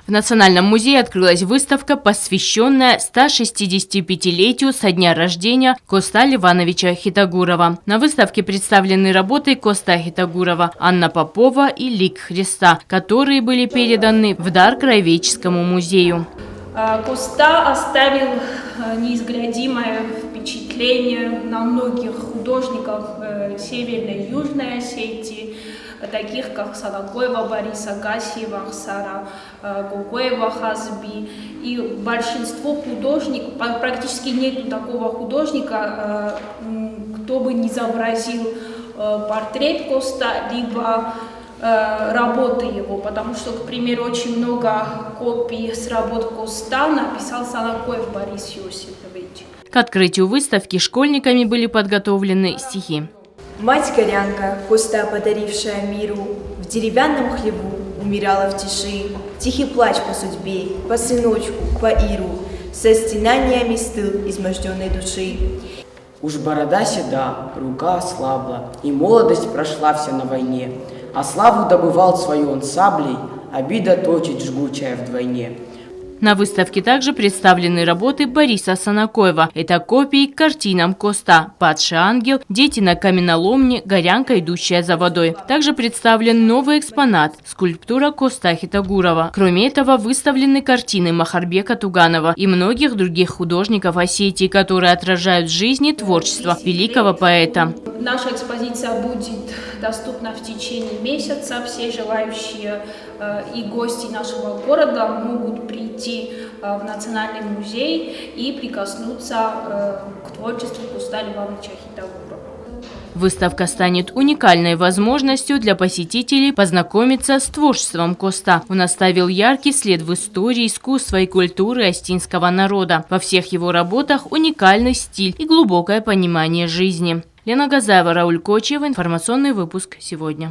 В Национальном музее открылась выставка, посвященная 165-летию со дня рождения Коста Ливановича Хитагурова. На выставке представлены работы Коста Хитагурова, Анна Попова и Лик Христа, которые были переданы в дар Краеведческому музею. Коста оставил неизгладимое впечатление на многих художников Северной и Южной Осетии, таких как Салакоева Бориса, Гасиева Ахсара, Гогоева Хазби. И большинство художников, практически нет такого художника, кто бы не изобразил портрет Коста, либо работы его, потому что, к примеру, очень много копий с работ Коста написал Салакоев Борис Иосифович. К открытию выставки школьниками были подготовлены стихи. Мать-горянка, Коста, подарившая миру, в деревянном хлеву умирала в тиши. Тихий плач по судьбе, по сыночку, по Иру, со стенаниями стыл изможденной души. Уж борода седа, рука ослабла, и молодость прошла вся на войне. А славу добывал свою он саблей, обида точит жгучая вдвойне. На выставке также представлены работы Бориса Санакоева. Это копии к картинам Коста: «Падший ангел», «Дети на каменоломне», «Горянка, идущая за водой». Также представлен новый экспонат – скульптура Коста Хитагурова. Кроме этого, выставлены картины Махарбека Туганова и многих других художников Осетии, которые отражают жизнь и творчество великого поэта. Наша экспозиция будет доступна в течение месяца. Все желающие и гости нашего города могут прийти в Национальный музей и прикоснуться к творчеству Коста Ливановича Хитагурова. Выставка станет уникальной возможностью для посетителей познакомиться с творчеством Коста. Он оставил яркий след в истории, искусства и культуры остинского народа. Во всех его работах уникальный стиль и глубокое понимание жизни. Лена Газаева, Рауль Кочев. Информационный выпуск сегодня.